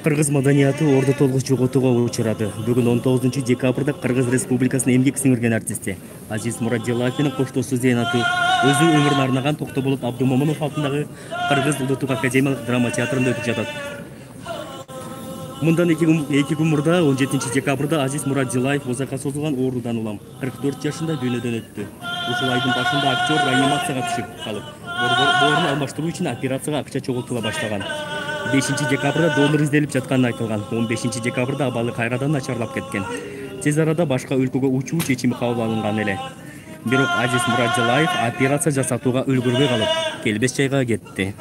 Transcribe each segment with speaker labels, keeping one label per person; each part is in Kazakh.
Speaker 1: Кыргыз маданияты орду толук жоготууга учурады. Бүгүн 19 декабрда Кыргыз Республикасынын эмгек сиңирген артисти Азиз Мураджилаев менен коштоосу Зейнаты өзү өмүрүн арнаган Токтоболот Абдумомунов атындагы Кыргыз Улуттук академиялык драма театрында өтүп жатат. Мындан 2 күн мурда 17 декабрда Азиз Мураджилаев узакка созулган оорудан улам 44 жашында дүйнөдөн өттү. Ушул айдын башында актер реанимацияга түшүп калып, боорун алмаштыруу үчүн операцияга акча чогултула баштаган. 5 декабрда донор изделип жатканы айтылган. 15 декабрда абалы кайрадан начарлап кеткен. Тез арада башка өлкөгө учуу чечими кабыл алынган эле. Бирок Азиз Мураджилаев операция жасатууга үлгүрбөй калып, келбес жайга кетти.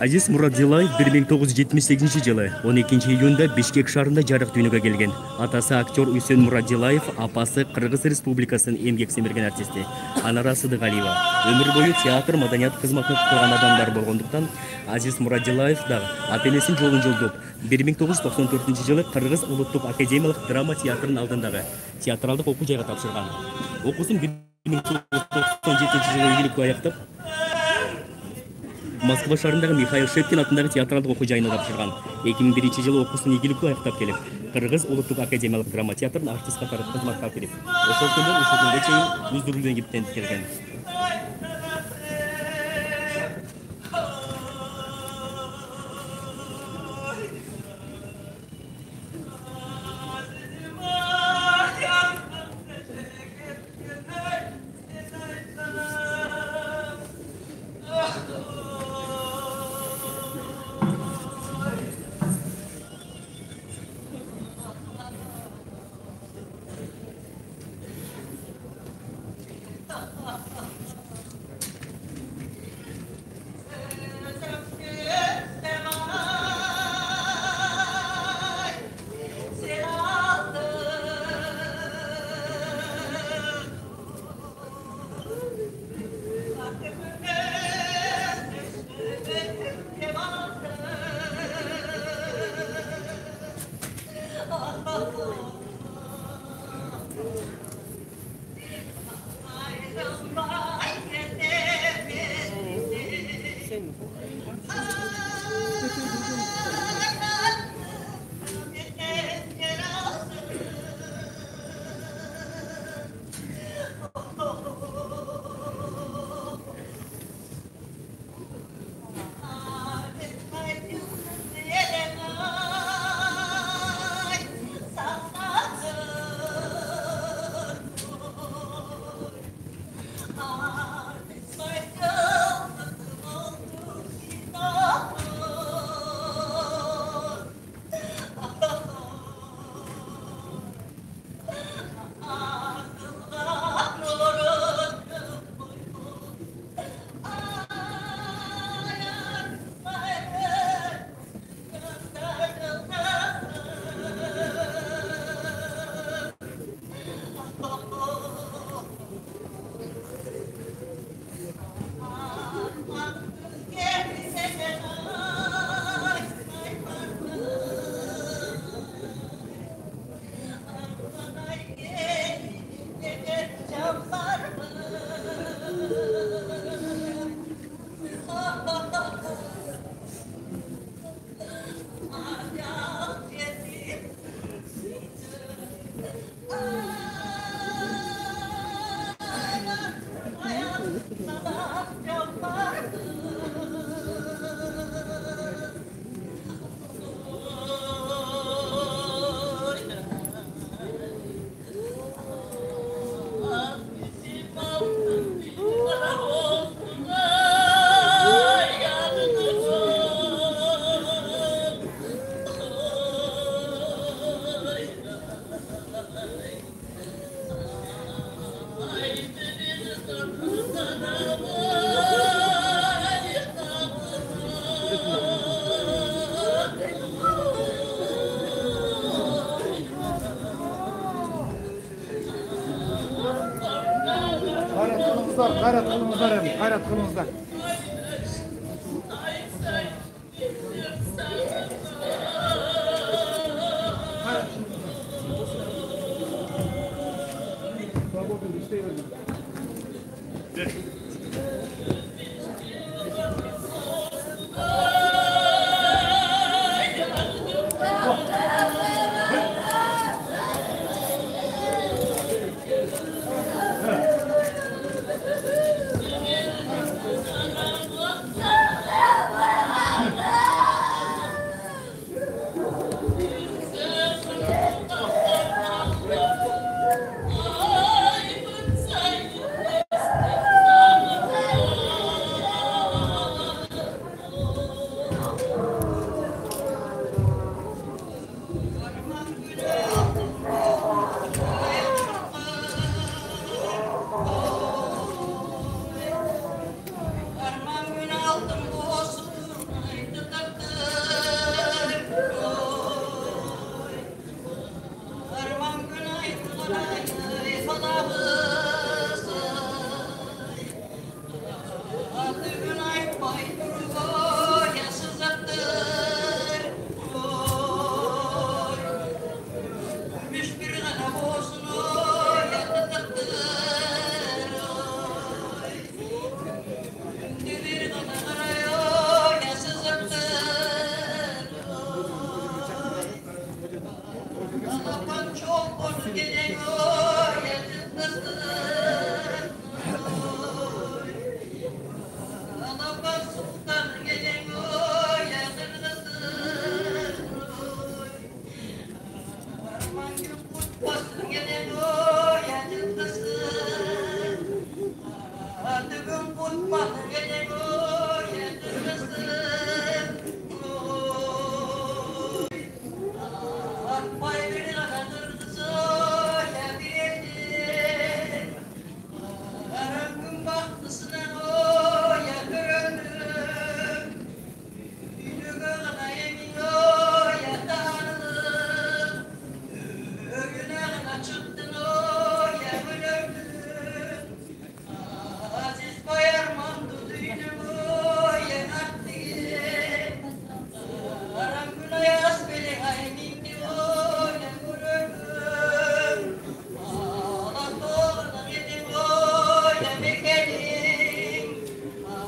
Speaker 1: Азиз Мураджилаев 1978 жылы 12 июнда Бишкек шаарында жарык дүйнөгө келген. Атасы актер Үсен Мураджилаев, апасы Кыргыз Республикасынын эмгек сиңирген артисти Анара Сыдыгалиева. Өмүр бою театр маданият кызматын кылган адамдар болгондуктан Азиз Мураджилаев дагы ата-энесинин жолун жолдоп 1994 жылы Кыргыз Улуттук академиялык драма театрынын алдындагы театралдык окуу жайга тапшырган. Окуусун 1997 жылы ийгиликтүү аяктап Москва шаарындагы Михаил Шепкин атындагы театралдык окуу жайына тапшырган. 2001 жылы окуусун ийгиликтүү аяктап келип, Кыргыз Улуттук академиялык драма театрынын артист катары кызматка кирип, ошол күндөн ушул күнгө чейин үздүрүлгөн кептенип келген.
Speaker 2: Kızlar gayret kılыңızlar hem, gayret kılыңızlar.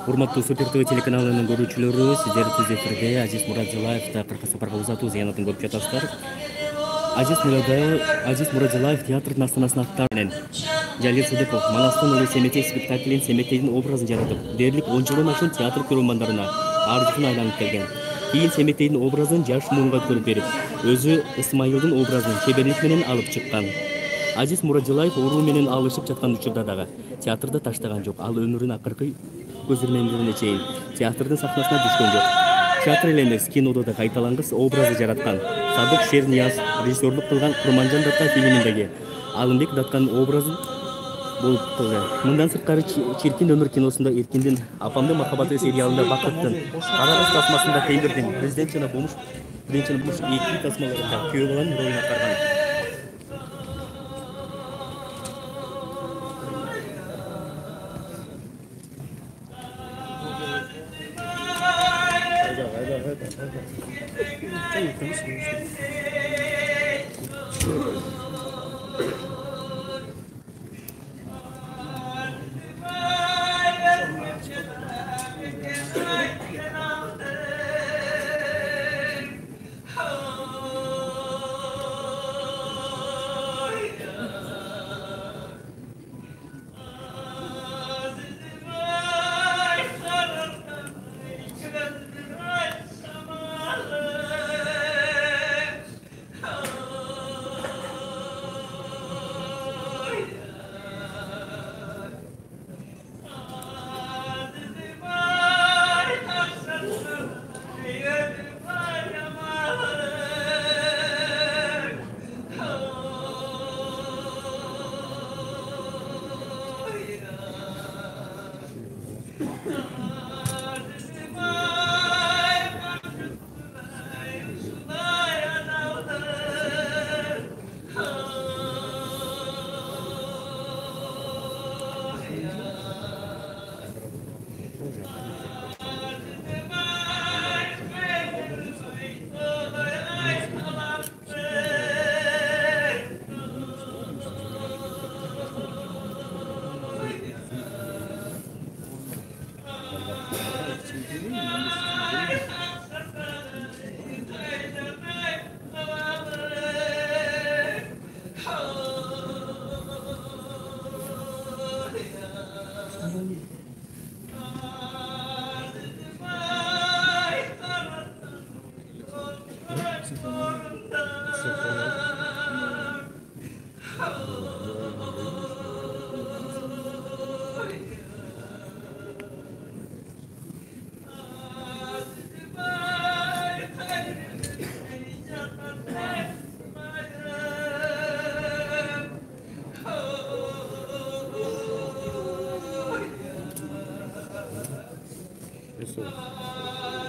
Speaker 1: Урматтуу Супер ТВ телеканалынын көрүүчүлөрү, сиздер түз эфирде Азиз Мураджилаевди Кыргыз сапарга узатуу зыянатын көрүп жатасыздар. Азиз Мураджилаев театрдын астанасына аттар менен Жалил Сыдыков Манастын өлү Семетей спектаклин Семетейдин образын жаратып, дээрлик 10 жылдан ашуун театр көрөрмандарына ардыгын айланып келген. Кийин Семетейдин образын жаш муунга көрүп берип, өзү Исмайылдын образын чеберлик менен алып чыккан. Азиз Мураджилаев оору менен алышып жаткан учурда дагы театрда таштаган жок. Ал өмүрүнүн акыркы көзөрмөндөрүнө чейин театрдын сахнасына түшкөн жок. Театр эле эмес, кинодо да кайталангыс образы жараткан. Садык Шернияз режиссерлук кылган Курманжан Датка фильминдеги Алымбек Датканын образын болуп калды. Мындан сырткары Чиркин өмүр киносунда Эркиндин Апамдын махаббаты сериалында Бакыттын, Карагыз тасмасында Темирдин, Президент жана Бумуш эки тасмаларында күйөө баланын ролун аткарган. Ошо.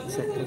Speaker 1: Ушак.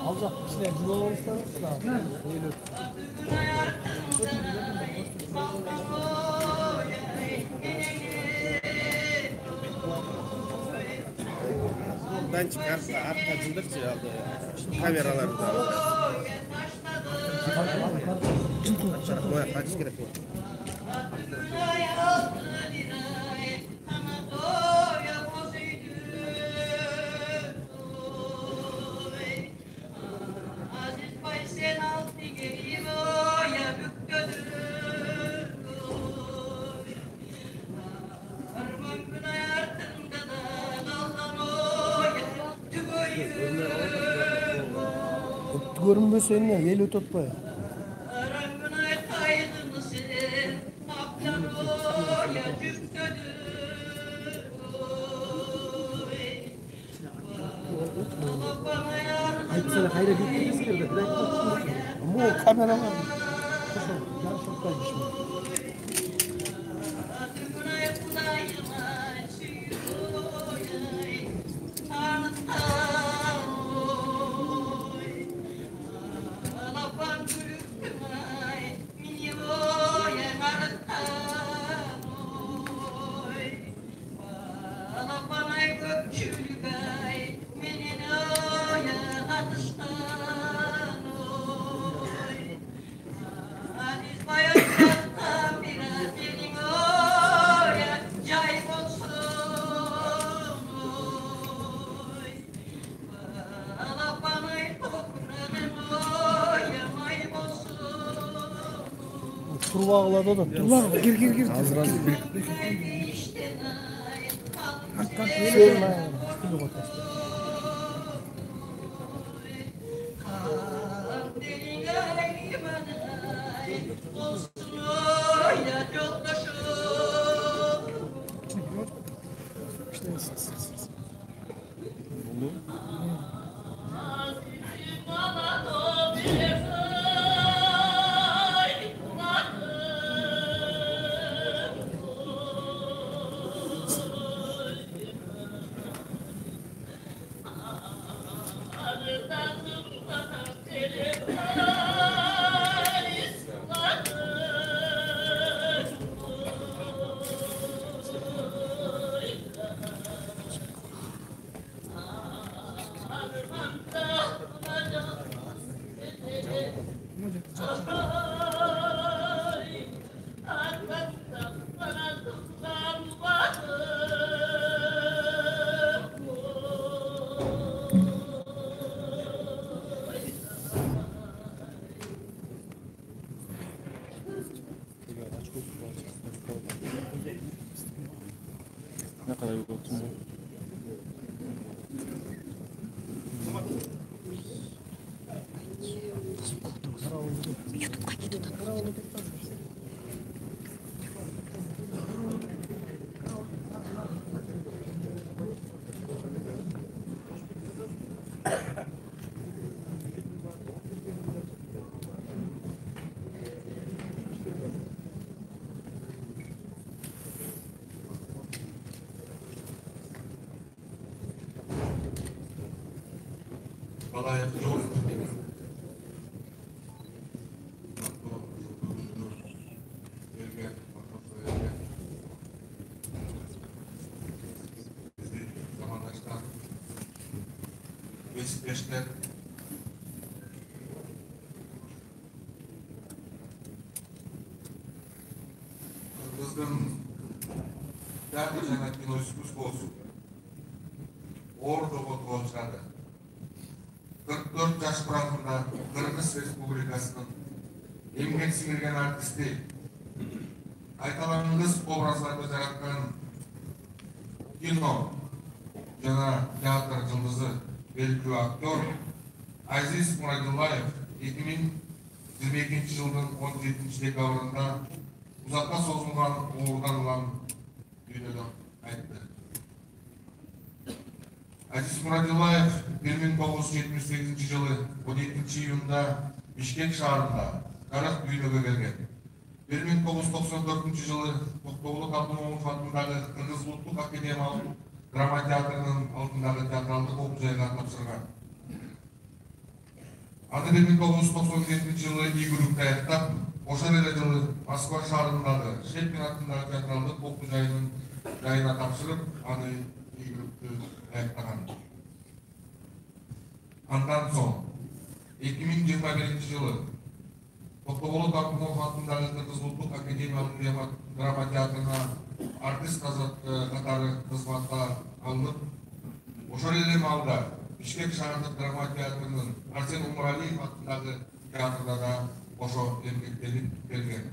Speaker 2: Alacak içine cüvalarımızdan
Speaker 3: Ben çıkarsa arkacılıkçı aldı kameraları da aldı. Boya kaç gerek var?
Speaker 2: görünmüyor seninle yeli tutmaya. Ay sana hayra gittiniz ki de bu kamera var. Çok kalmış. Турбагыла да. Турбагыла гир. Азыр бир. Ne kadar yok olsun.
Speaker 4: Beşiktaşlar Kırgız'ın derdi cennetin oysunuz olsun. Orada oturuşlarda 44 yaş bırakımda Kırgız Respublikası'nın emgek singirgen artisti Aytalanыңыз obrazlarda жараткан кино жана театр жылдызы белгилүү актер Азиз Мурадилаев 2022 жылдын 17 декабрында узакка созулган оорудан улам дүйнөдөн айтты. Азиз Мурадилаев 1978 жылы 17 июнда Бишкек шаарында жарык дүйнөгө келген. 1994 жылы Токтогул Абдумомунов атындагы Кыргыз Улуттук академиялык драма театрынын алдындагы театралдык окуу жайга тапшырган. Аны 1997 жылы ийгиликтүү аяктап, ошол эле жылы Москва шаарындагы Шепкин атындагы театралдык окуу жайынын жайына тапшырып, аны ийгиликтүү аяктаган. Андан соң 2021 жылы Токтогул Абдумомунов атындагы Кыргыз Улуттук академиялык драма театрына артист катары кызматка алынып, ошол эле маалда Бишкек шаардык драма театрынын Арсен Умаралиев атындагы театрда да ошо эмгектенип келген.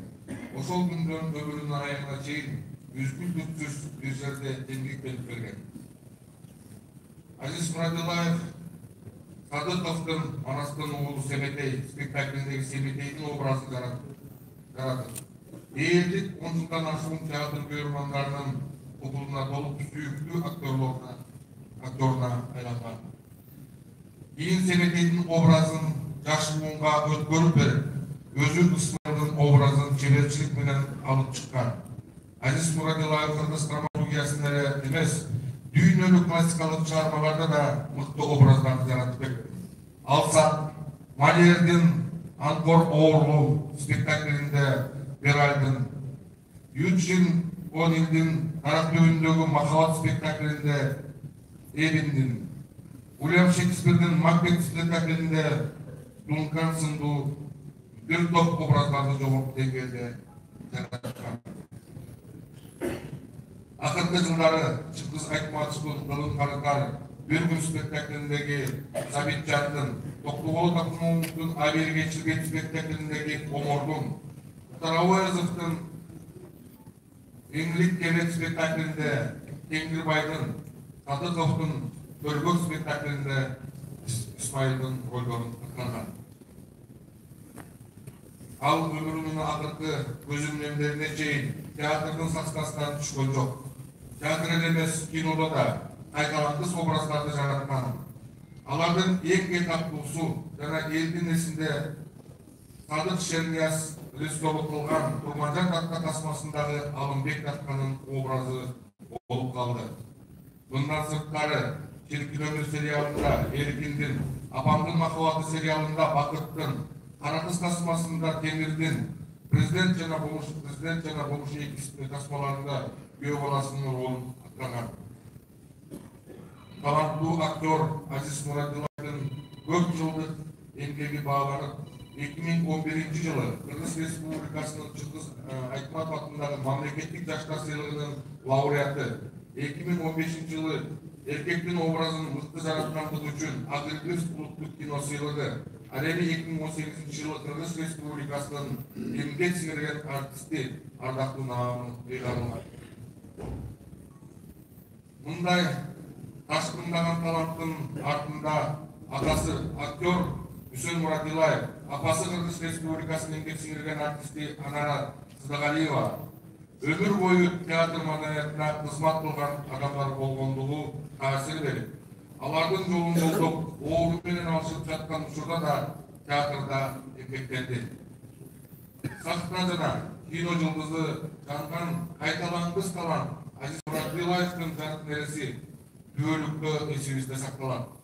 Speaker 4: Ошол күндөн өмүрүнүн аягына чейин үзгүлтүксүз бир жерде эмгектенип келген. Азиз Мурадилаев Садыковдун анасынын уулу Себетей спектаклиндеги Себетейдин образын жаратып, элдик 10 жылдан ашуун театр көрөрмандарынын кубулуна толук сүйүктүү актеруна айланган. Кийин Себетейдин образын жаш буунга өткөрүп берип, өзү Ысмайылдын образын чеберчилик менен алып чыккан. Азиз Мурадилаев кыргыз драматургиясында эле эмес, дүйнөлүк классикалык чыгармаларда да мыкты образдарды жаратып келген. Алсак Малердин Анкор Оорулуу спектаклинде Беральдин, Юджин Онилдин Тарак төбүндөгү Махабат спектаклинде Эбиндин, Уильям Шекспирдин Макбет спектаклинде Дункан сындуу бир топ образдарды жогорку деңгээлде жараткан. Акыркы жылдары Чыңгыз Айтматовдун Кылын Каракар бир күн спектаклиндеги Сабитжандын, Токтогул Абдумомуновдун Абелге чирген спектаклиндеги Омордун, Мұхтар Әуезовтың Еңлік кенет спектаклінде, Кеңгірбайдың, Садықовтың Төргөк спектаклінде Исмайылдың рөлдерін атқарған. Ал өмірінің ақырғы көзімнемдеріне шейін театрдың сахнасынан түшкен жоқ. Театр емес, кинода да қайталанғыс образдарды жаратқан. Алардың ең етаптуысы және елдің есінде Садық Шернияз режиссерлік қылған Тұрманжан атқа тасмасындағы Алымбек атқаның образы болып қалды. Бұндан сырттары Шеркін өмір сериалында Еркіндің, Апамдың махаббаты сериалында Бақыттың, Қарақыз тасмасында Темірдің, президент жана болушы екісінің тасмаларында күйеу баласының ролын атқарған. Талантлы актер Азиз Мурадилаевтың көп жылдық еңбегі бағаланып, 2011 жылы Қырғыз Республикасының Чыңгыз Айтматов атындағы мемлекеттік жастар сыйлығының лауреаты, 2015 жылы еркектің образын мықты жаратқандығы үшін Агрикрис ұлттық кино сыйлығы, әлемі 2018 жылы Қырғыз Республикасының еңбек сіңірген артисті ардақты намын ұйғарылған. Мұндай ташқындаған таланттың артында атасы актер Үсен Мурадилаев, апасы Қырғыз Республикасының еңбек сіңірген артисті Анара Сыздағалиева, өмір бойы театр мәдениетіне қызмат қылған адамдар болғандығы тәсір беріп, алардың жолын болдық, оғырменен алшып жатқан ұшырда да театрда еңбектенді. Сахна жана кино жұлдызы жанған қайталанғыс талант Азиз Мурадилаевтың жарық нересі дүөлікті есімізде сақталады.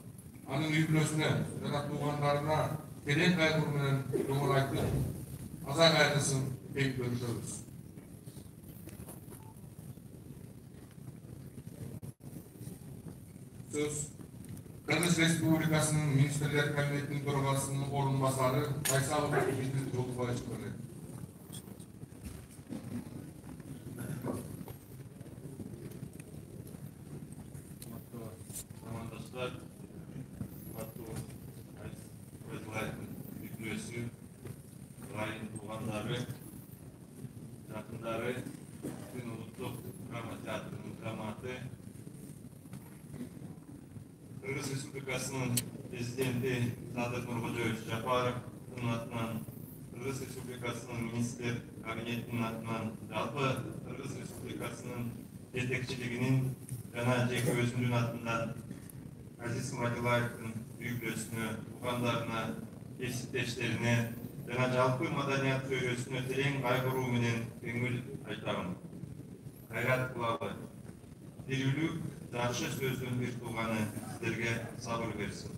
Speaker 4: Анын үйбілесіне жана туғандарына терең қайғырменен көңіл айтып, аза қайғысын кең бөлісеміз. Сөз Қырғыз Республикасының Министрлер Кабинетінің төрағасының орынбасары Байсалов Бейбіт Жолдыбаевқа береді.
Speaker 5: Замандастар, Айзлайдың Райын туғандары, жақындары, Күн ұлттық драма театрының драматы, Қырғыз Республикасының президенті Садыр Нұрғожоевич Жапаровтың атынан, Қырғыз Республикасының министрлер кабинетінің атынан, жалпы Қырғыз Республикасының жетекшілігінің жана жеке өзімнің атынан Азиз Мурадилаевтың үйбілесіне, туғандарына, кесіптештеріне жана жалпы маданият сөйресіне терең қайғыруу менен көңүл айтамын. Кайрат кылалы, тирүүлүк жакшы сөздүн бир тууганы сиздерге сабыр берсин.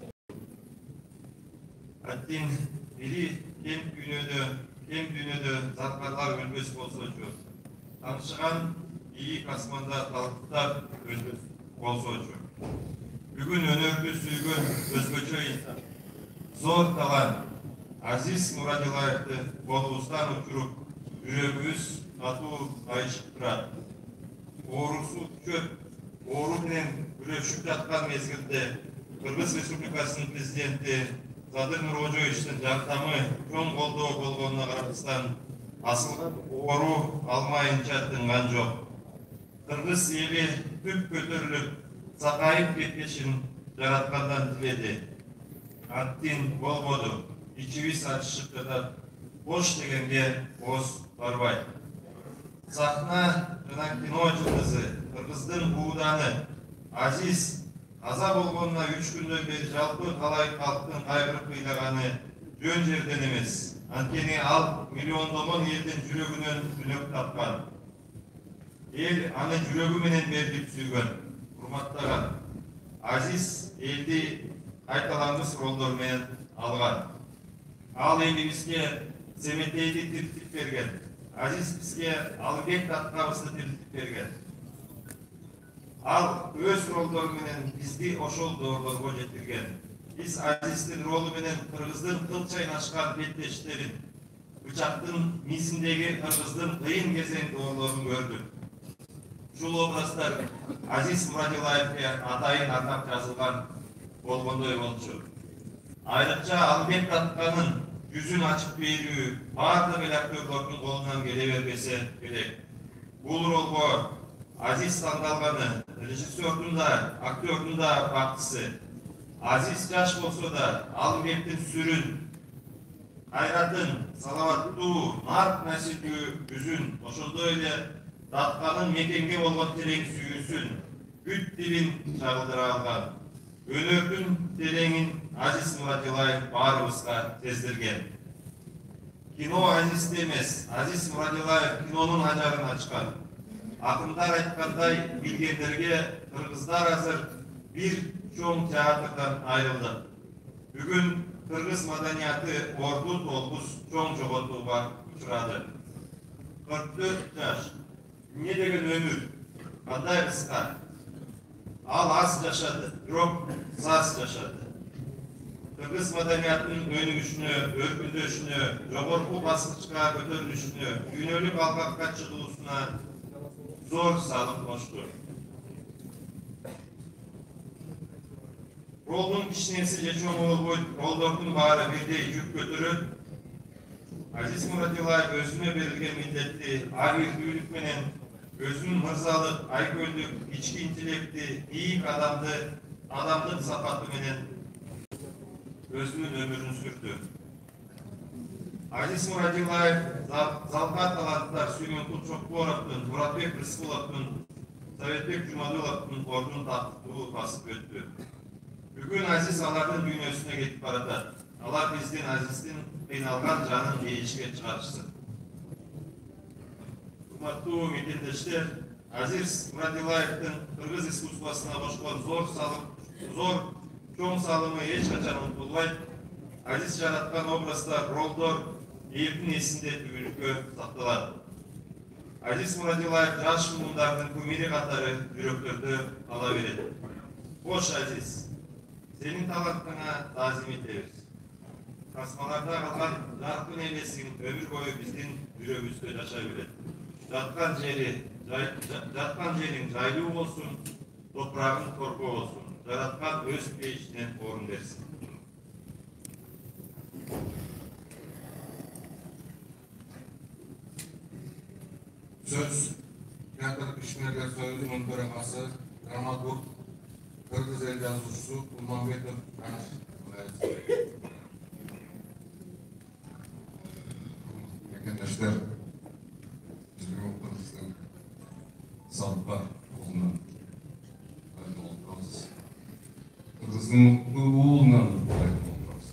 Speaker 5: Аттин бири кем дүйнөдө заткарлар өлбөс болсочу, танышыган ийик асманда талкыктар өлбөс болсочу. Бүгүн өнөрдү сүйгөн өзгөчө инсан, зор талант Азиз Мурадилаевди колубуздан учуруп, жүрөгүбүз катуу кайышып турат. Оорусу көп, оору менен күрөшүп жаткан мезгилде Кыргыз Республикасынын президенти Садыр Нуркожоевичтин жардамы чоң колдоо болгонуна карабастан асылган оору алмайынча тынган жок. Кыргыз эли түп көтөрүлүп, сакайып кеткешин жараткандан тиледи. Аттин болбоду, ичибиз ачышып жатат, бош дегенге ооз барбайт. Сахна жана кино жылдызы, Кыргыздын бууданы Азиз каза болгонуна 3 күндөн бери жалпы калай калктын кайгырып кыйлаганы жөн жерден эмес. Анткени ал миллиондогон элдин жүрөгүнөн түнөк тапкан. Эл аны жүрөгү менен бердип сүйгөн, урматтаган. Азиз элди кайталангыс ролдор менен алган. Ал элибизге Семетейди тиртип берген. Азиз бизге Алыбек аткабызды тиртип берген. Ал өз ролдору менен бизди ошол доорлорго жетирген. Биз Азиздин ролу менен Кыргыздын кыл чайнашкан беттештерин, бычактын мизиндеги Кыргыздын кыйын кезең доорлорун көрдүк. Ушул образдар Азиз Мурадилаевге атайын атап жазылган болгондой болчу. Айрыкча Алыбек атканын yüzün açıp berүү бардык эл актерлордун колунан келе бербесе керек. Бул ролго Азиз тандалганы режиссердун да, актерлордун да бактысы. Азиз жаш болсо да, Алымбектин сүрүн, кайратын, саламаттуу, нарк насиптүү жүзүн, ошондой эле Datka'nın mekenge болгон терең сүйүүсүн, бүт дилин чагылдыра алган. Өнөрдүн тереңин Азиз Мурадилаев баарыбызга сездирген. Кино Азизде эмес, Азиз Мурадилаев кинонун ажарын ачкан. Акындар айткандай, билгендерге кыргыздар азыр бир чоң театрдан айрылды. Бүгүн кыргыз маданияты орду толгуз чоң жоготууга учурады. 44 жаш. Не деген өмір, қандай қысқа. Ал аз жашады, бирок саз жашады. Кыргыз маданиятынын өнүгүшүнө, өркүндөшүнө, жогорку баскычка көтөрүлүшүнө, күнөлүк алгакка чыгуусуна зор салым кошту. Ролдун кичинеси же чоңу болбойт, ролдордун баары бирдей жүк көтөрөт. Азиз Мурадилаев өзүнө берилген милдетти абийирдүүлүк менен өзүнүн мырзалык, айкөлдүк, ички интеллекти, ийик адамдык сапаты менен өзүнүн өмүрүн сүрдү. Азиз Мурадилаев залга таланттар Сүйгөнкул Чокборовдун, Муратбек Рыскуловдун, Советбек Жумадыловдун ордун тактуу басып өттү. Бүгүн Азиз алардын дүйнөсүнө кетип баратат. Алар биздин Азиздин кыйналган жанын ээчке чыгарышсын. Урматтуу мекендештер, Азиз Мурадилаевдин кыргыз искусствосуна кошкон зор чоң салымы эч качан унутулбайт. Азиз жараткан образдар, ролдор элдин эсинде түгүлүккө сакталат. Азиз Мурадилаев жаш муумдардын кумири катары жүрөктөрдө кала берет. Кош Азиз, сенин талантыңа таазим этебиз. Касмаларда калган жаркын элесиң өмүр бою биздин жүрөгүбүздө жашай берет. Жаткан жериң жайлуу болсун, топурагың торкоо болсун. Жараткан өз пейишине орун берсин.
Speaker 4: Söz Teatr İşçiler Soyuzu'nun төрағасы, драматург, кыргыз эл жазуучусу Кулманбетов Каныш. Мекендештер, біздің Кыргыздың салпа ұлынан айтып отырмыз. Кыргыздың ұлынан айтып отырмыз.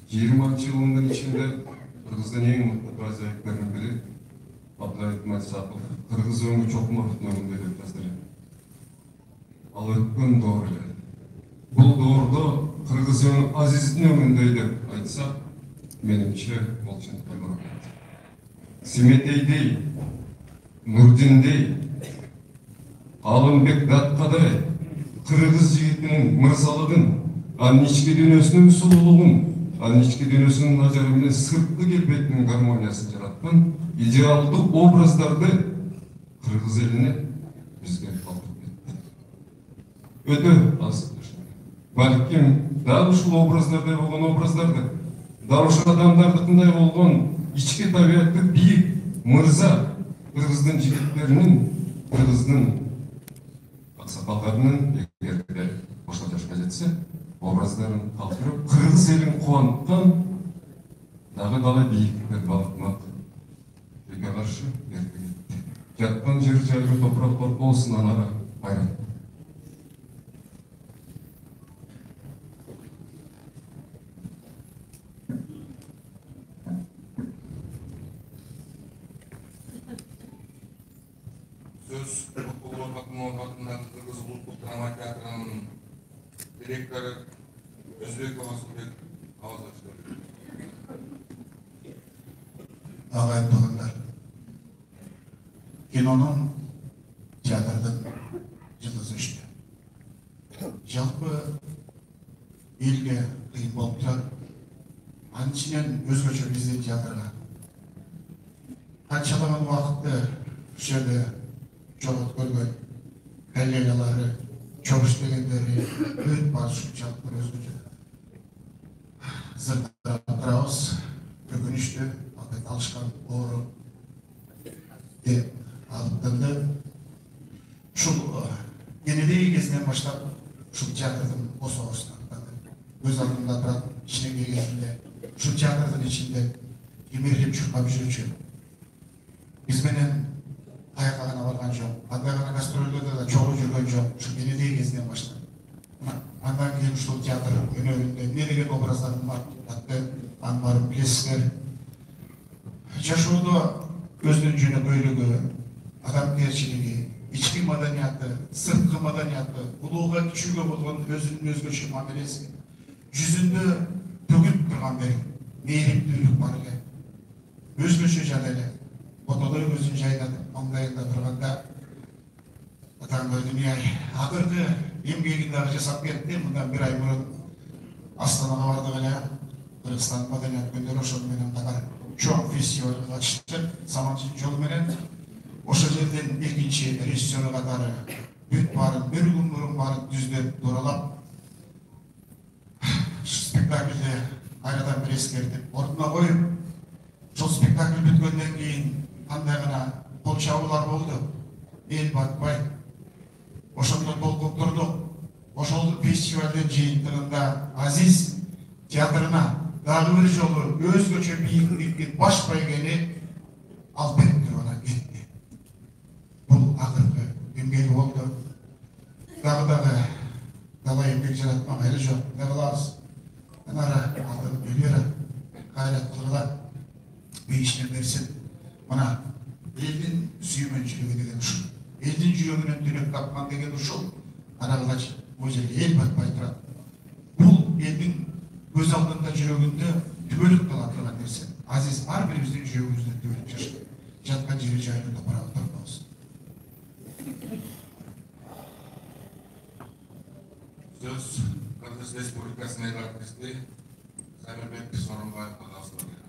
Speaker 4: 20 жылдың ішінде Кыргыздың ең мықты прозаиктерінің бірі Абдулайт Майсапов, Кыргыз өңі Чокморовтың өңінде деп жаздырады. Ал өткен doğru. Бұл doğruda Кыргыз өңі Азиздин өңінде деп айтса, меніңше ол шындыққа барады. Симетейдей, Нурдиндей, Алымбек Даткадай, Кыргыз жигитинин мырзалыгын, анын ички дүйнөсүнүн сулуулугун, анын ички дүйнөсүнүн ажары менен сырткы келбетинин гармониясын жараткан идеалдык образдарды Кыргыз элине бизге калтырып кетти. Өтө аз. Балким дал ушул образдардай болгон образдарды, дал ушул адамдардыкындай болгон ички табиятты бийик мырза Кыргыздын жигиттеринин, Кыргыздын аксакалдарынын эгерде ошол жашка жетсе, образдарын калтырып, Кыргыз элин кубанткан дагы далай бийиктиктерди балкымак бизге каршы эрте кетти. Жаткан жер жайлуу топурактар болсун анара байрам. Söz Kırgız Bakımı'ndan Kırgız Ulusal Drama Tiyatrosu'nun direktörü Özbek Babası'nın ağız açtı.
Speaker 6: Ağay bağınlar, kinonun teatrdan yıldızı işte. Жалпы elge kıyım boluplar, ançinen özgöçö bizde teatrga. Kançalaman vaqtda şöyle жогот көргөн коллегалары, чогуш дегендери өт башчылыктар өзгөчө. Kızıldıramız, ökünüştü, alışkan doğru de alındı. Şu yeniliği gezinden başlap, şu tiyatrın o soğusuna göz aldığımda bırak, içine geldiğinde, şu tiyatrın içinde yemirlip çırpma bir şey. Biz benim ayaklarına vargan жоқ. Андайғана гастрольдерде de çoğu жүрген жоқ. Şu yeniliği gezinden başlap. Andan keyin şu tiyatr önöründe ne деген образдарым бар, атты анбарын білесіздер. Жашоодо өзүнүн жөнү бөлүгү, адамгерчилиги, ички маданияты, сырткы маданияты, улууга кичүүгө болгон өзүнүн өзгөчө мамилеси, жүзүндө төгүлүп турган бир мээримдүүлүк бар эле. Өзгөчө жан эле. Фотолор өзүн жайнатып, маңдайында турганда атаңга дүния акыркы эмгегин жасап кетти. Мындан бир ай мурун Астанага бардык эле. Кыргызстан маданият күндөрү ошол менен катар чоң фестивалга катыштык. Саманчыл жол менен ошол жерден экинчи режиссер катары бүт баарын бир күн мурун баарын түздөп тууралап спектакльди кайрадан бир эскертип ордуна коюп, ошол спектакль бүткөндөн кийин кандай гана кол чабуулар болду. Эл батпай ошондо толкуптурдук. Ошол фестивалдын жыйынтыгында Азиз театрына дагы бир жолу өзгөчө бийиктикти баш байгени алып берип туруп кетти. Бул акыркы эмгеги болду. Дагы далай эмгек жаратмак эле жок. Не кылабыз? Анара алдын өлөрө кайрат кылгыла бейишине берсин. Мына элдин сүймөнчүлүгү деген ушул. Элдин жүрөгүнөн түнөк тапкан деген ушул. Анагылач бул жерге эл батпай турат. Бул элдин көз алдында жүрөгүндө түбөлүк кала турган нерсе. Азиз ар бирибиздин жүрөгүбүздө түбөлүк жашайт. Жаткан жери жайында барабыз турабыз.
Speaker 4: Сөз Кыргыз Республикасынын артисти Самирбек Сооронбаевга тапсырылды.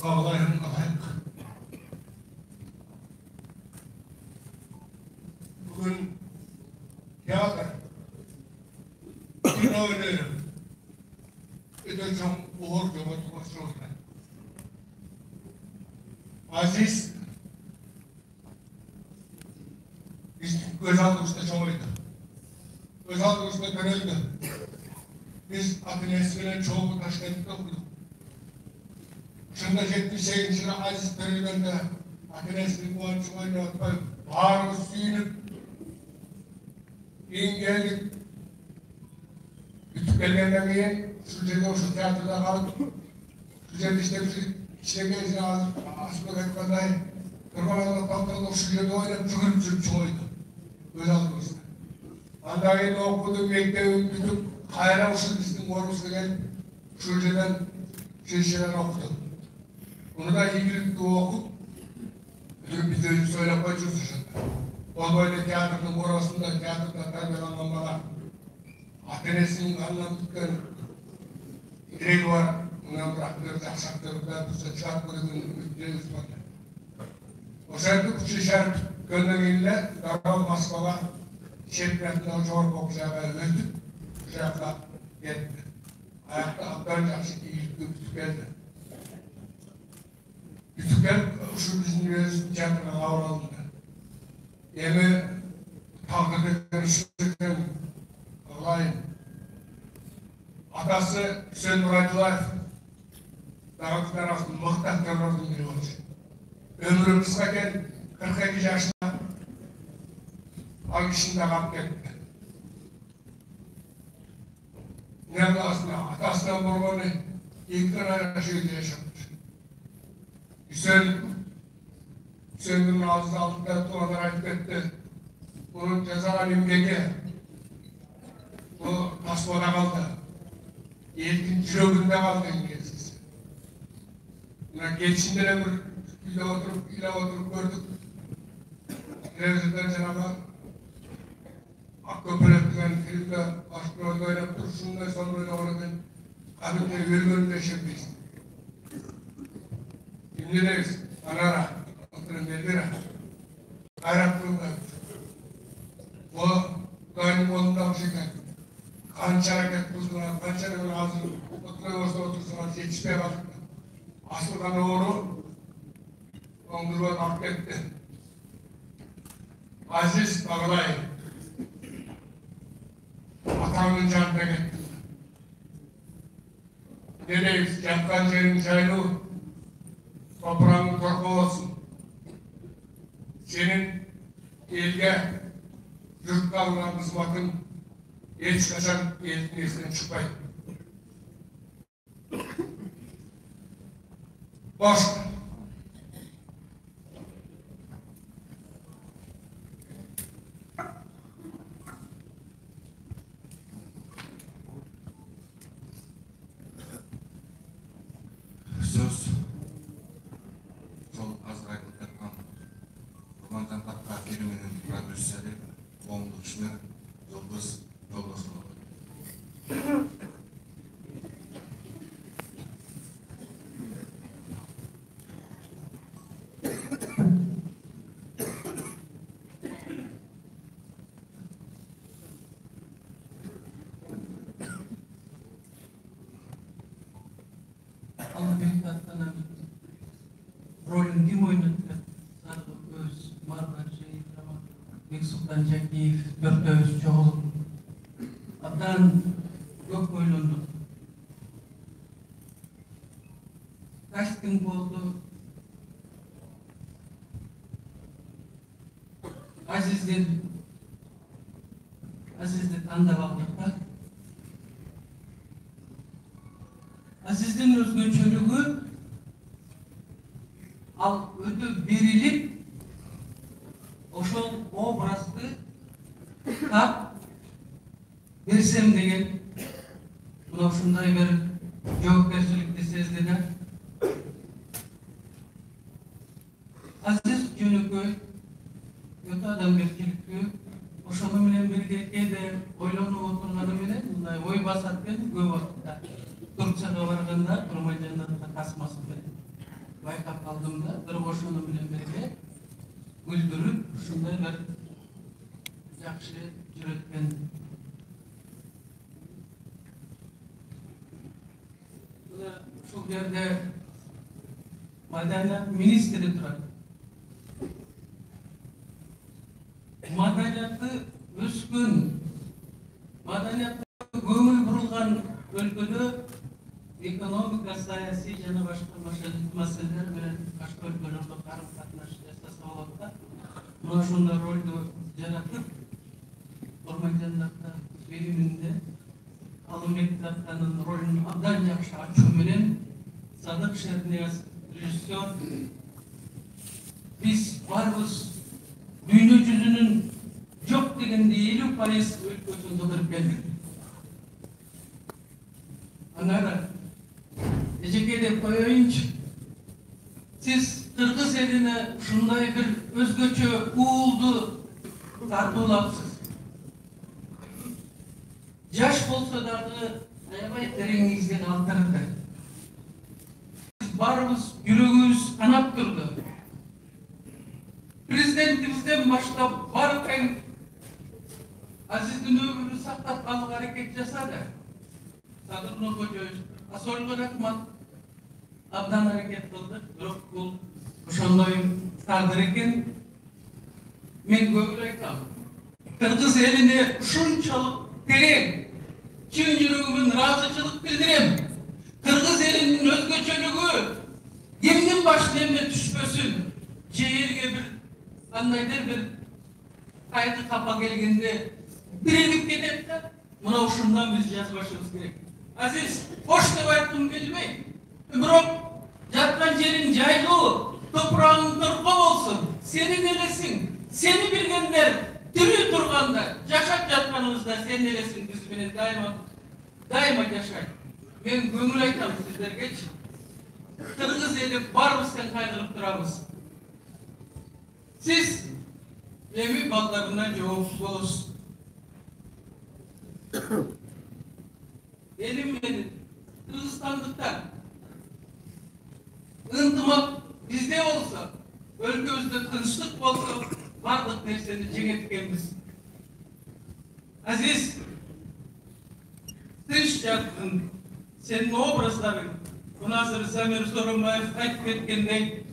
Speaker 7: Ağlayın ayak. Bugün tiyatr, kino öneri, edeceğim uğur motivasyonla. Aziz, biz özaldığımızda çoğuydu. Özaldığımızda görüldü. Biz Atinesi'nin çoğu Taşkent'te okuduk. Şunda 78 yılı Aziz Peri'nde Atinesi'nin muhancı oynatmayı bağırı suyunup in geldik. Bütün gelgenden keyin şu жерде ошол театрда калып, şu жерде иштеп içine gezine asılık etmeden Kırmanalı Pantolon'da şu жерде oynayıp жүгіріп çoğuydu. Öz aldığımızda. Anda keyin okuduk, mektebi бүтүп, кайра ушул биздин орубузга келип, şu жерден шешелер окудuk. Onu da İngilizce okup, bize söyleyip koyuyoruz. O böyle tiyatrının orasında, tiyatrda terbiyelangan bana Atenes'in anlattıkları direk var. Bundan bıraktılar, jakşaktırlar, bize çıkart bölümünün direk var. O şarkı küçük şarkı göndermeyle, Dargal Moskova şeklinde çoğur okuyacağı öldük. Bu şarkıda gitti. Ayakta Abdal Jakşı ilk küçük geldi. Küçükken şu bizim üniversite tiyatrına kavraldı. Yemi takdir edilmişlerden Allah'ın atası Hüseyin Muradcılayev dağıtı tarafının mıhtak terörünün biri olmuş. Ömrü kısayken 42 yaşında al işinde kalıp gitti. Nerede aslında atasından borbanı ilk tane şeyde yaşamış. Hüseyin'in ağzı aldıkları tuğlalar ayıp etti. Bunun cezalar imgeki. Bu tasmada kaldı. Elkin jirogunda kaldı İngilizcesi. Geçinde de bir ile oturup gördük. Televizyonda Cenab-ı Akköpüretken filmde başka oynayıp duruşunda sonra oynarken kabinde yürüyünde şekliyiz. Dinleyiz, anara, oturun delbire. Hayratlığında. O gayrim olundan şeker. Kança hareket kuzuna, kança hareket ağzını oturuyorsa otursunlar, yetişmeye bakın. Aslında doğru, ondurma hak etti. Aziz Ağlay, atanın canına gitti. Dedeyiz, yatkan yerin caylı, toprağın torku olsun. Senin elge, yurtta olan hizmetin hiç kaçan elinden çıkmayın. Boş.
Speaker 4: Söz sol Azrail Erkan Romancan Takka filminin prodüseri Oğumdukşiner Yıldız Yoldaşoğlu.
Speaker 8: Allah büyük hakkına rolün kim oynadı? Sarı Öz, Marmara Şehit, Büyük Sultan Çekiyev, Dörtöz, Çoğul. Abdan yok oylandı. Kaç gün oldu? Aziz'den anda baktıkta Aziz'in özgürlüğü al ödü verilip oşol obrazdı kap versem degen buna şunday bir javapkerçilikti sezdiler. Aziz jönükü kötü adam berkilikti oşonu menen birlikte oylanıp oturgany menen bunday oy basatken көп vakitda Turkça'da varganda Turmay Cennat'ta kasması bile baykap kaldığımda bir oşonu bilen birlikte güldürüp şunday bir jakşı jüretken şu yerde Madaniyat Ministri turadi. Madaniyatı öskün, madaniyatı gömül burulgan өлködө ekonomika, siyasi jana başka meseleler bilen başka өлkөлөрдө karım katnaş jasasa bolot da mына ошондой ролду жаратып Турмай Жаннатта фильминде Алымбек Даттанын ролун абдан жакшы ачуу менен Садык Шернияз режиссер биз барыбыз дүйнө жүзүнүн жок дегенде 50% өлкөсүн кыдырып келдик. Anara, ejekede koyunç, siz Kırgız eline şunday bir özgöçö uğuldu tartуулapsız. Jaş bolsa dagы аябай тереңиңизден алтырды. Biz barыбыз жүрөгүбүз канап турду. Президентибизден баштап барып Азиздин өмүрүн сактап калууга аракет жасады. Sadır Nurkoçoğuz, Asorlu Rahmat, abdan hareket kıldı, bırak bul, uşanlayım sardırırken, men göğül aytam. Kırgız eline şunçalık tereң, çin yüreğimin razıçılık bildirem. Kırgız elinin özgöçölüğü, emnin başına emne düşpösün, şehirge bir, anlaydır bir, kaydı kapa gelgende, direlik edip de, buna uşundan biz yazbaşımız gerek. Aziz, hoş da bayttım bilmeyin. Bırak, yatkan yerin caylı, toprağın tırkı olsun. Seni nelesin, seni bilgenler, diri durganda, yaşap yatkanımızda sen nelesin, biz beni daima yaşayın. Ben gönül aytam sizlerge, Kırgız eli barımızken kaygılıp duramız. Siz, evi ballarına cevap olsun. Elim benim, Kırgızstanlıktan. Ынтымақ bizde olsa, өлкөбүздө тынчтык болса, бардык нерсени жеңеткенбиz. Aziz, тынч жактын senin obrazların, Munazır Samir Sorunbayev aytып кеткендей,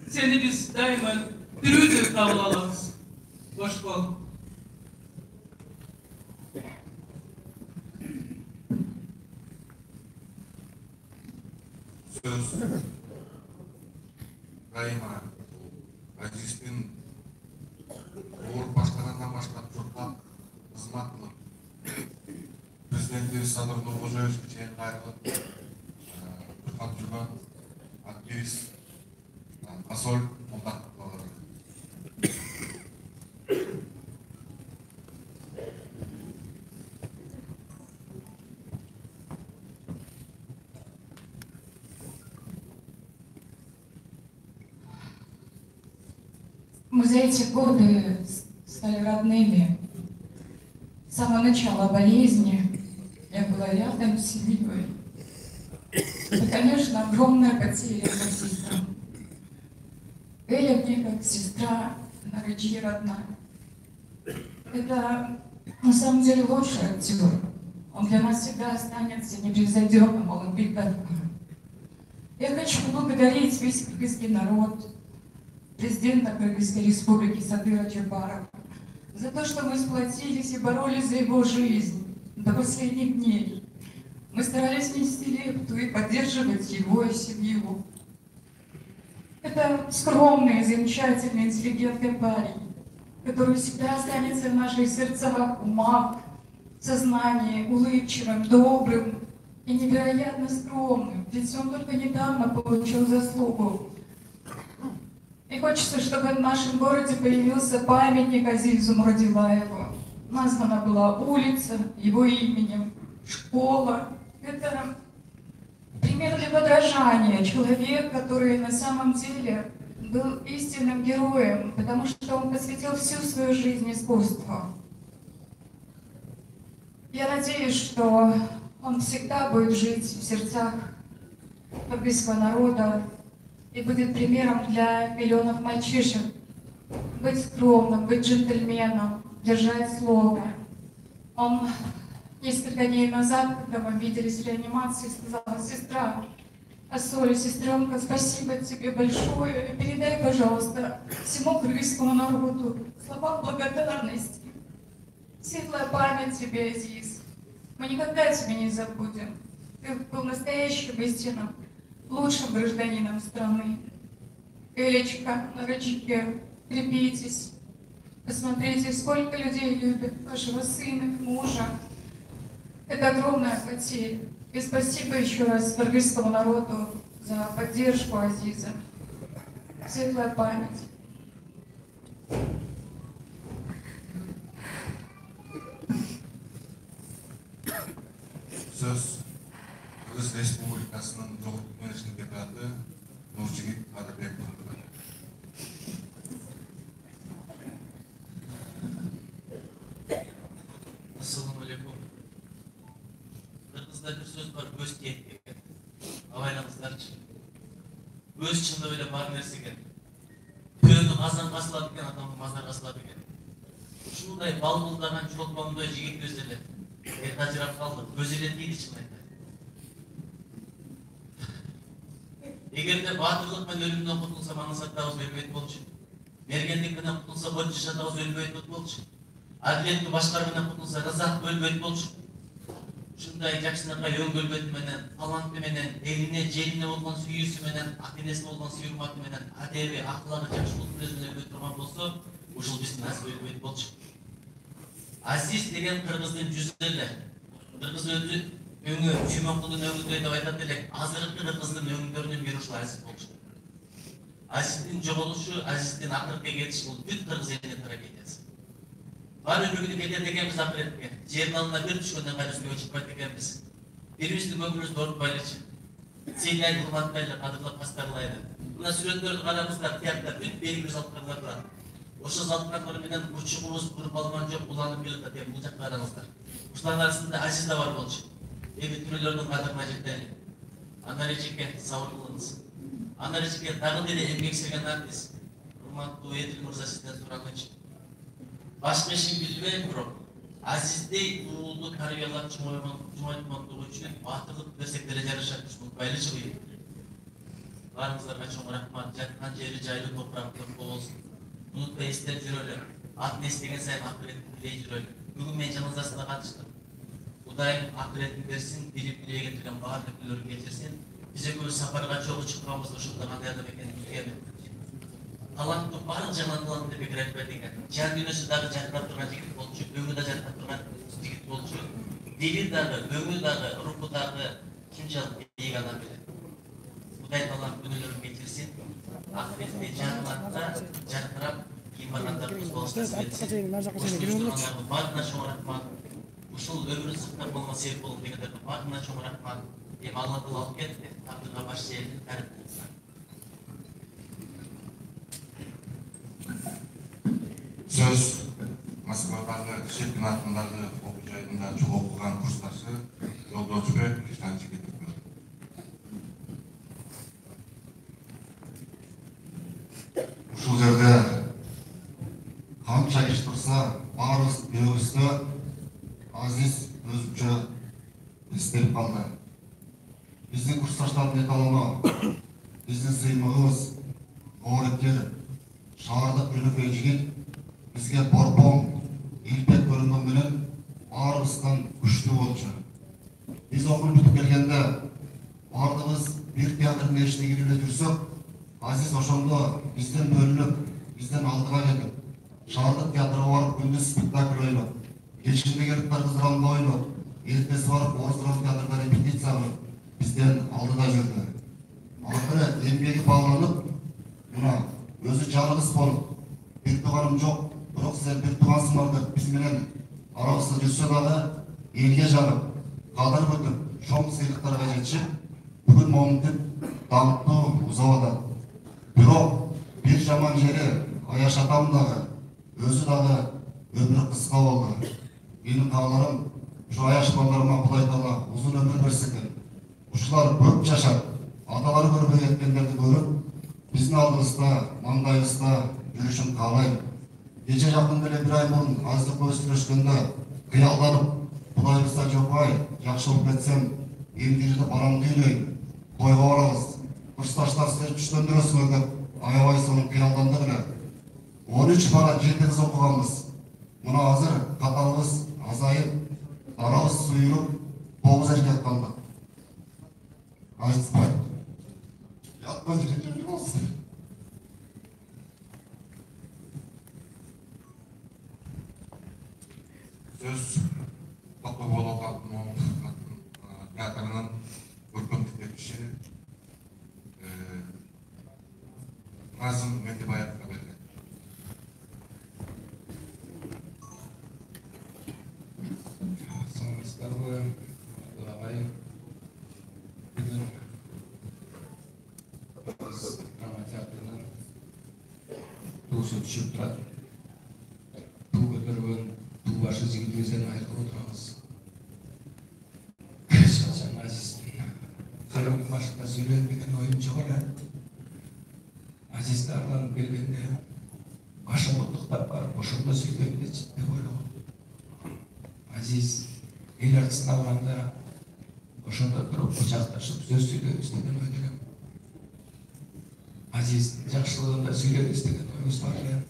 Speaker 8: seni biz daima tирүү kabul alabız. Hoş bol.
Speaker 4: Söz daima Aziz'in uğur başkanından başka çoktan hizmetli Prezidenti Sadır Nurko'yuz için ayrılıp Türkatçı'da aktivist Asol Ondatlıları.
Speaker 9: Мы за эти годы стали родными. С самого начала болезни я была рядом с семьей. И, конечно, огромная потеря Азиза. Эля мне как сестра, она почти родная. Это на самом деле лучший актер. Он для нас всегда останется непревзойденным олимпийцем. Я хочу поблагодарить весь кыргызский народ, президента Кыргызской республики Садыра Джапарова, за то, что мы сплотились и боролись за его жизнь до последних дней. Мы старались внести лепту и поддерживать его и семью. Это скромный, замечательный, интеллигентный парень, который всегда останется в наших сердцах, умах, сознании, улыбчивым, добрым и невероятно скромным. Ведь он только недавно получил заслугу. И хочется, чтобы в нашем городе появился памятник Азизу Мурадилаеву. Названа была улица его именем, школа. Это пример для подражания. Человек, который на самом деле был истинным героем, потому что он посвятил всю свою жизнь искусству. Я надеюсь, что он всегда будет жить в сердцах кыргызского народа и будет примером для миллионов мальчишек. Быть скромным, быть джентльменом, держать слово. Он несколько дней назад, когда мы виделись в реанимации, сказал: сестра, Асоля, сестренка, спасибо тебе большое. И передай, пожалуйста, всему кыргызскому народу слова благодарности. Светлая память тебе, Азиз. Мы никогда тебя не забудем. Ты был настоящим истинным, лучшим гражданином страны. Элечка, на рычаге, крепитесь. Посмотрите, сколько людей любят вашего сына, мужа. Это огромная потеря. И спасибо еще раз кыргызскому народу за поддержку Азиза. Светлая память.
Speaker 4: Söz Kırgız Respublikası'nın Joğutluk Menajment Deputatı Nurjigit Kadırbek Kırgız'a.
Speaker 10: Assalamu alaikum. Kırgız'da bir söz var, göz tiyet деген. Абайлаңыздарчы. Өз чынында эле бар нерсе экен. Күйөөнү казан касылат экен, адамды мазар касылат экен. Ушундай балбулдаган чолпондой жигитибиз эле ажырап калды. Көз эле тийди чын айтат. Эгерде баатырлык менен өлүмдөн кутулса, манасаттабыз өлбөйт болчу. Мергендик менен кутулса, бот жашатабыз өлбөйт болчу. Адилеттүү башкар менен кутулса, рызак өлбөйт болчу. Ушундай жакшынакай өңгөлбөтү менен, таланты менен, элине, желине болгон сүйүүсү менен, ата-энесине болгон сүйүрматы менен, адеби, акылы жакшылык менен өлбөй турган болсо, ушул биздин насып өлбөйт болчу. Азиз деген кыргыздын жүзү эле. Кыргыз өзү өңү Чүймөнкулдун өңүндөй деп айтат элек, азыркы кыргыздын өңүндөрүнүн бири ушул Азиз болчу. Азиздин жоголушу, Азиздин акыркы кетиши бул бүт кыргыз элинин трагедиясы. Бары bir günü кетет экенбиз акыретке. Жердин алдына бир түшкөндөн кайра үстүгө чыкпайт экенбиз. Бирибиздин көңүлүбүздү орутпайлычы. Сыйлайлы, урматтайлы, кадырлап, кастарлайлы. Мына сүрөттөрдү караңыздар, театрда бүт белгибиз алып турат. Ошо салттар менен учугубуз куруп алган жок, уланып келип атат. Бул жакка караңыздар. Ушулардын арасында Азиз да бар болчу. Эми түрөлөрдүн кадырына жетели. Андан эчеке сабыр кылыңыз. Андан эчеке дагы деле эмгек сүйгөн артист. Урматтуу Эдил мырза сизден сурагычы. Башка ишин билбейм, бирок Азиздей уулду тарбиялап жумайтмандыгы үчүн батырлык берсек деле жарашат. Унутпайлы чыгып. Барыңыздарга чоң рахмат. Жаткан жери жайлуу топуракта болсун. Unutma ister жүрөлү. Атын естеген сайын акыретин билей жүрөлү. Бүгүн мен жаназасына катыштым. Кудайым акыретин берсин, билип-билей кетирген баардык күнөрүн кечирсин. Биз экөөбүз сапарга чогуу чыкканбыз, ошондо кандай адам экенин билгенмин. Таланттуу баардык жагынан таланттуу деп бекер айтпайт экен. Жан дүйнөсү дагы жаркырап турган жигит болчу, өңү да жаркырап турган жигит болчу. Дили дагы, өңү дагы, руху дагы чынчалык бийик адам билет. Кудай талант күнөөлөрүн кечирсин. Akıbetinde canlılarda canlılar imanlarımız olsun. Barına çoğu rahmat. Uşul ömrü sıklar olma sebep oldu. Barına çoğu rahmat. Allah'ı alıp geldi. Takdirine başlayalım.
Speaker 4: Söz Moskvadagi chempionatlarni o'qish joyida çok o'qigan kursdoshi Yo'ldosbek ishlanchi ketib qoldi. Ушул жерде канча иш турса, баарыбызды Азиз өзүнчө эстелип калды. Биздин курсташтардын эталону, биздин сыймыгыбыз, Оорекер, шаардык өнөкөй жигит, бизге борбоң, илбек көрүнгөн менен баарыбыздан күчтүү болчу. Биз окуп бүтүп келгенде баардыгыбыз бир театрдын эшине кирип эле жүрсөк, Азиз ошондо бизден бөлүнүп, бизден алдыга кетип, шаардык театрга барып күндүз спектакль ойноп, кечинде келип кыргыздарда ойноп, эртеси барып орус театрда репетиция кылып, бизден алдыда жүрдү. Акыры эмгеги багланып, мына өзү жалгыз болуп, бир тууганым жок, бирок сен бир туугансыңар деп биз менен арабызда жүрсө дагы элге жагып, кадыр өтүп, чоң сыйлыктарга жетишип, бүгүн момунтип даңктуу узап. Бирок бир жаман жери Аяш атам дагы, өзү дагы өмүрү кыска болду. Менин кааларым ушу Аяш балдарыма Кудай Таала узун өмүр берсе экен. Ушулар көп жашап, аталары көрбөй кеткендерди көрүп, биздин алдыбызда, маңдайыбызда жүрүшүн каалайм. Кече жакын деле бир ай мурун Азиздик көз сүйлөшкөндө кыялданып, Кудайыбызда жокпай, жакшы болуп кетсем, эмди жерде барамды үйлөйм, тойго барабыз. Курсташтар сиздер күчтөндүрөсүңөр деп аябай сонун кыялданды эле. 13 бала 7 кыз окуганбыз. Мына азыр катарыбыз азайып, дарабыз суюруп, 9 эркек калдык. Айтпай. Ятпай жүрөм болсун. Сөз Токтогул театрынын көркөм жетекчиси Назым Мендебаевға берді.
Speaker 7: Саламатсыздарбы, ағайын. Бүгін біз драма театрынан туысы түсіп тұрады. Ту көтерген, ту башы жігітімізден айырылып отырамыз. Шалжан Азиздің қарымын башында сөйлетпеген ойым жоқ әлі. Азизді арланып келгенде башын құттықтап барып, ошонда сөйлегенде деп ойлағым. Азиз ел артысына алғанда ошонда тұрып құшақташып сөз сөйлеп істеген ойдым. Азиздің жақсылығында сөйлеп істеген ойымыз бар екен.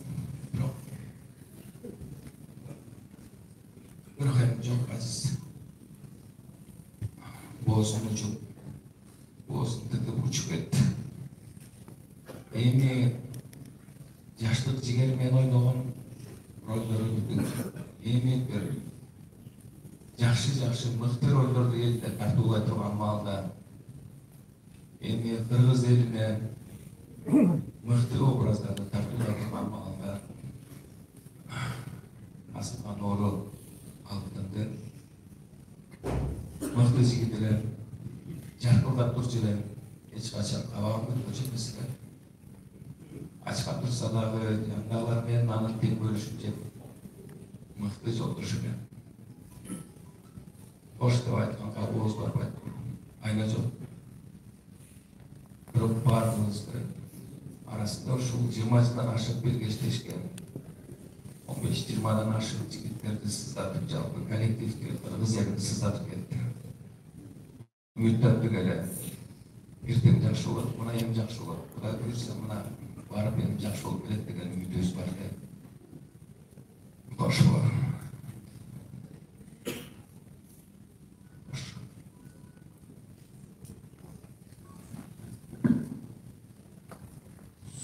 Speaker 7: Бірақ енді жоқ Азиз. Болсын ұшып, болсын тігіп ұшып кетті. Эми жаштык жигермен ойногон ролдорубуздун эми бир жакшы мыкты ролдорду элде тартуулай турган маалда эми кыргыз элине мыкты образдарды тартуулай турган маалда Асылхан Оору алдында мыкты жигит эле жаркылдап турчу эле эч качан кабагын көрчү эмес эле. Açık dursa
Speaker 4: болмаса дагы алар менен анын тең бөлүшүп жеп мыкты жолдошумен кош деп айтканга ооз барбайт, айла жок. Бирок баарыбыздын арасында ушул 20 жылдан ашык биргештешкен 15-20дан ашык жигиттерди сыздатып, жалпы коллективди кыргыз элин сыздатып кетти. Үмүттөнүп эле эртең жакшы болот, мына эми жакшы болот, Кудай буйрса мына барып эми жакшы болуп келет деген үмүтүбүз бар деп. Кош бар.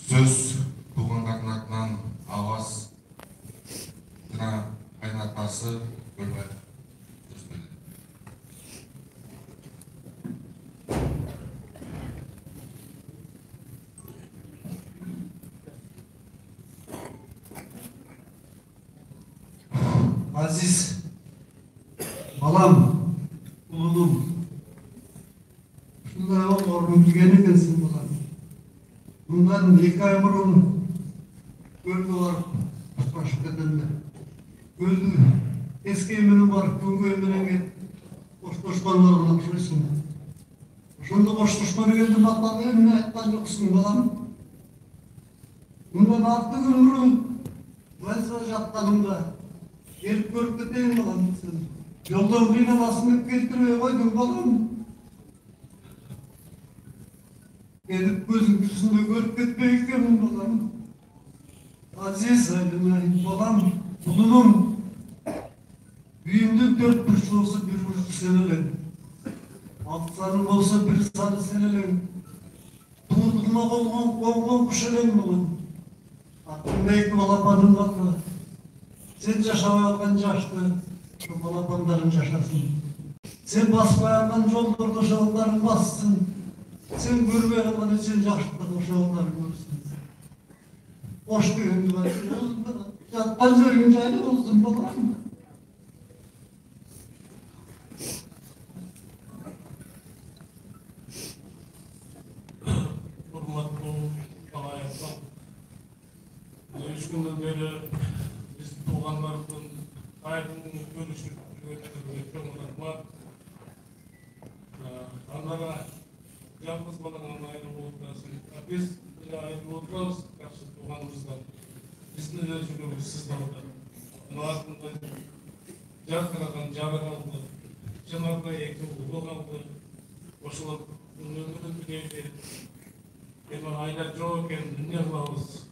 Speaker 4: Söz туғандардың атынан Аваз жана кайнатасы Гүлбай сөз берди.
Speaker 11: Aziz balam, ulum, şunlara ordu bilgeni gelsin balam. Bundan 2 ay bұрын öldü var başka dönemde. Öldü. Eski emini var, bugün emine gel. Boş düşmanlarına oturuyorsun. Şunda boş düşmanı geldi batmadı emine etmen yoksun balam. Bundan attı günürüm. Ben sana jattanımda. Gelip görüp gideyim balam. Yoldan birine basınıp getiriyor koydum balam. Gelip gözün yüzünde görüp gitmeyken balam. Aziz aydın balam, bulunum. Büyümlük 4 burçlu olsa 1 burçlu senelen. Altlarım olsa 1 sarı senelen. Tuğduğuna olgan kuşelen balam. Aklım neydi balapanın bakla. Sen yaşamayalgan yaşlı, şu balapanların yaşasın. Sen basmayangan yollarda şahınların bassın. Sen görmeyen için yaşlılar uşağlar görsün. Hoş bir var. Yattan görünce öyle olsun bakalım.
Speaker 12: Hurmatlı kalayaklar. 3 günden beri biz tuğanlarımızın aydınlığını görüşüp var. Onlara yalnız bana ayrı olmasın. Biz de ayrı olacağız karşı tuğanımızdan. Bizim de jürümüz sizden oldu. Ardından jarkıradan jarı kaldı. Cınarda ekim ulu kaldı. Koşulup ömrünün bileydi. Hemen aylar çok eken dinlerimiz.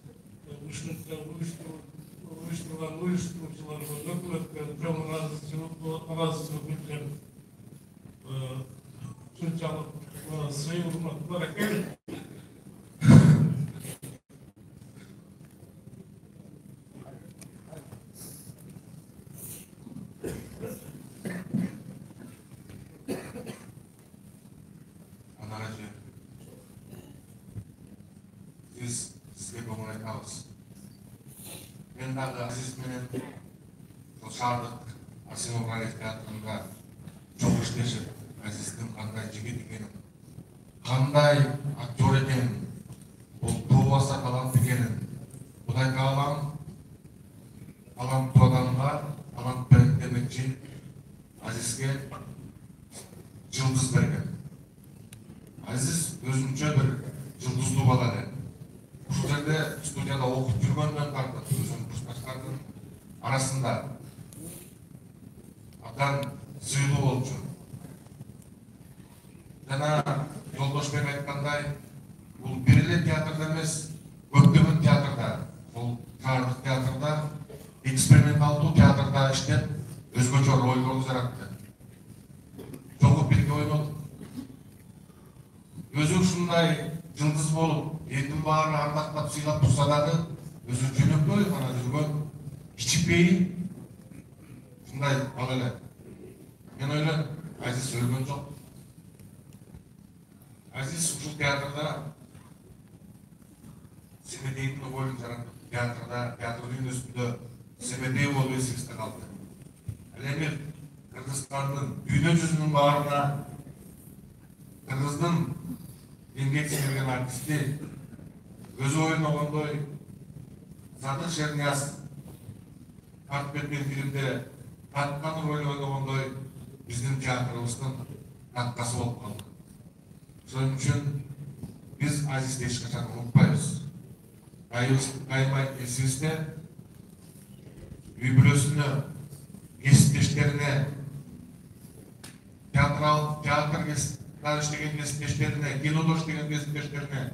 Speaker 12: Uyuşturucular nökületken, çok arazıcılık bitken. Şunçalık sıyılmaklar eken.
Speaker 4: Anaracı, siz sizge көңіл айтабыз. Мен дағы Азиз менен Шардық Арсен Оғалиев театрында çok иштешип, Азиздин кандай жигит экенин, кандай актер экенин, бул туубаса талант экенин, Кудай Таалам таланттуу адамга талант берет демекчи Азизге жылдыз берген. Азиз өзүнчө бир жылдыздуу бала эле. Ушул жерде студияда окуп жүргөндөн тартып, өзүнүн курсташтарынын арасында абдан сыйлуу болчу. Жана Жолдошбек айткандай, бул бир эле театрда эмес, көптөгөн театрда, бул Шаардык театрда, эксперименталдуу театрда иштеп, өзгөчө ролдорду жаратты. Чогуу бирге ойнодук. Өзү ушундай жылдыз болуп, элдин баары ардактап сыйлап турса дагы, өзү жөнөкөй гана жүргөн кичикпей ушундай бала эле. Мен ойлойм, Азиз өлгөн жок. Азиз ушул театрда Семедеевдин ролун жаратып, театр дүйнөсүндө Семедеев болуп эсибизде калды. Ал эми Кыргызстандын дүйнө жүзүнүн баарына Кыргыздын эмгек сіңірген артисти өзі ойнағандай Садыр Шернияз тартып кеткен фильмде татқан рөл ойнағандай біздің театрымыздың таткасы болып қалды. Соның үшін біз Азизді ешқашан ұмытпаймыз. Қаймай есімізде үй бүлесіне, кесіптештеріне, театр іштеген кесіптештеріне, кинода іштеген кесіптештеріне,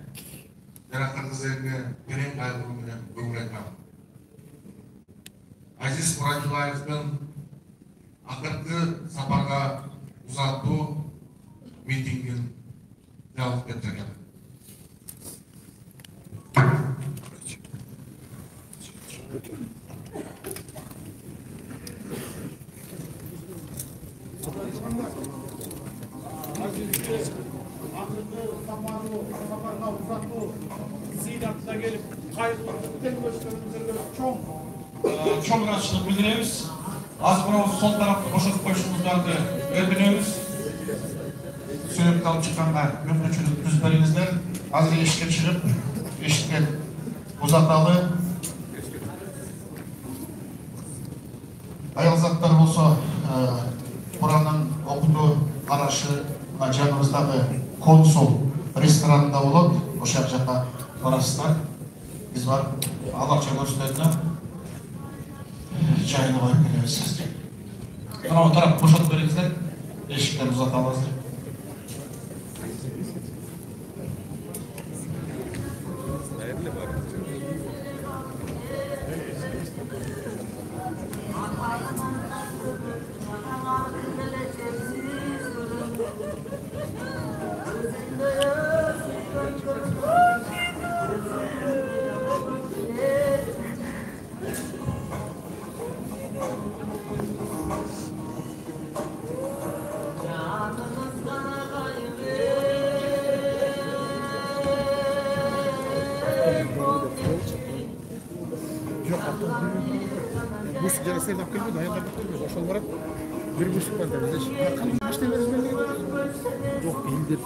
Speaker 4: Қырғыз еліне терең қайғырумен көңіл айтамын. Азиз Мұрадилаевтың ақырғы сапарға ұзату митингін жабық деп жатыр.
Speaker 13: Сыйдатына келіп, қайғылы күттен көшкеніміздерге чоң рахмет білдіреміз. Аз бірауыз сол тарапты бошатып қойшыңыздарды өтінеміз.
Speaker 6: Сөйлеп қалып шыққанға мүмкіншілік түз беріңіздер. Азыр ешке шығып, ешке ұзаталы. Аял-заттар болса, Құранның оқыту арашы жанымыздағы консул ресторанында болады. Ошақ жаққа барасыздар. Біз бар, алақша көрсететіні жайына қойып келеміз сізге. Мынау тарап бошатып беріңіздер, ешіктен ұзаталыңыздар.
Speaker 2: Бусик жана сыйлап келбейді, аялдап келбейді. Ошол барат, бір бусик бар да бізде. Қандай машина берізбелер? Жоқ, билдеп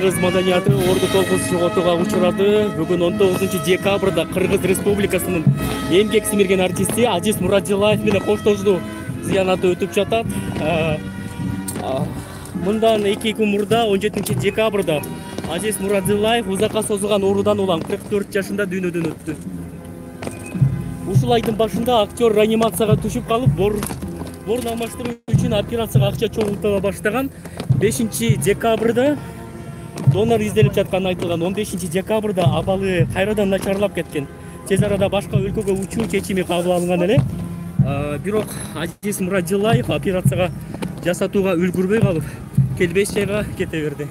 Speaker 1: кыргыз маданияты орду колхозу жоготууга учурады. Бүгүн 19 декабрда Кыргыз Республикасынын эмгек сиңирген артисти Азиз Мураджилаев менен коштошуу зыянаты өтүп жатат. Мындан 2 күн мурда 17 декабрда Азиз Мураджилаев узакка созулган оорудан улам 44 жашында дүйнөдөн өттү. Ушул айдын башында актер реанимацияга түшүп калып, борун алмаштыруу үчүн операцияга акча чогултула баштаган. 5 декабрда донор изделип жатканы айтылган. 15 декабрда абалы кайрадан начарлап кеткен. Тез арада башка өлкөгө учуу чечими кабыл алынган эле. Бирок Азиз Мураджилаев операцияга жасатууга үлгүрбөй калып, келбес жайга кете берди.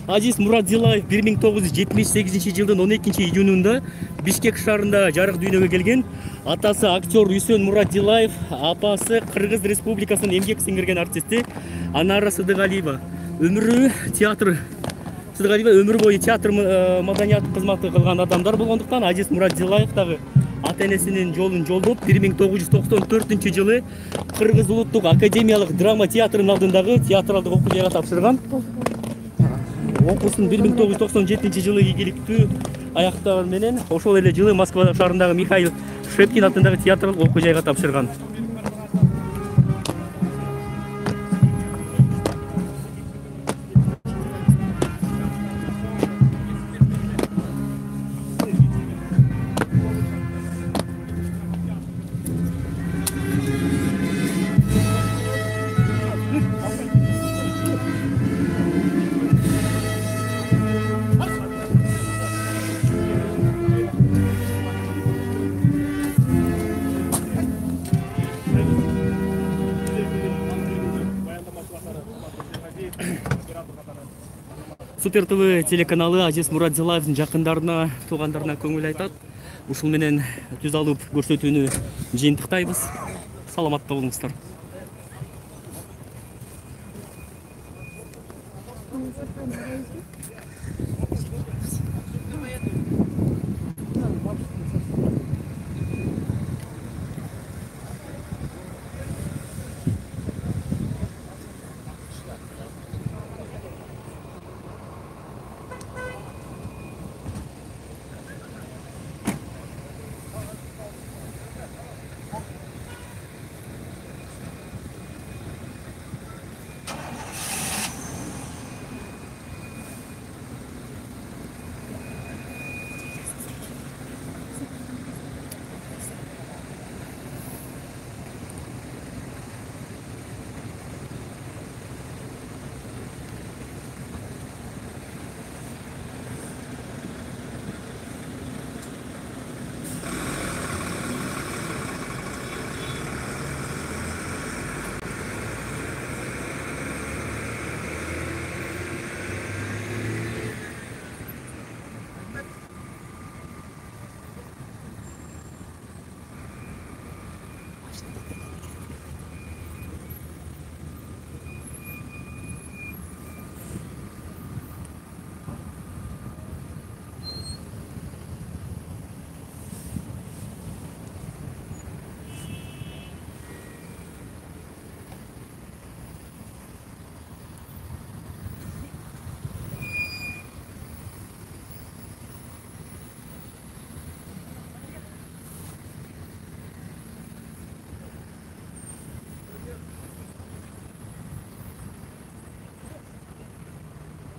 Speaker 1: Азиз Мураджилаев 1978 жылдын 12 июнунда Бишкек шаарында жарык дүйнөгө келген. Атасы актер Үсөн Мураджилаев, апасы Кыргыз Республикасынын эмгек сиңирген артисти Анара Сыдыгалиева. Сыдыгалиева өмүр бою театр маданият кызматы кылган адамдар болгондуктан Азиз Мураджилаев дагы ата-энесинин жолун жолдоп 1994 жылы Кыргыз улуттук академиялык драма театрынын алдындагы театралдык окуу жайга тапшырган. Окуусун 1997 жылы ийгиликтүү аяктаган менен ошол эле жылы Москва шаарындагы Михаил Шепкин атындагы театралык окуу жайга тапшырган. Супер ТВ телеканалы Азиз Мураджилаевдин жакындарына, туугандарына көңүл айтат. Ушул менен түз алып көрсөтүүнү жыйынтыктайбыз. Саламатта болуңуздар.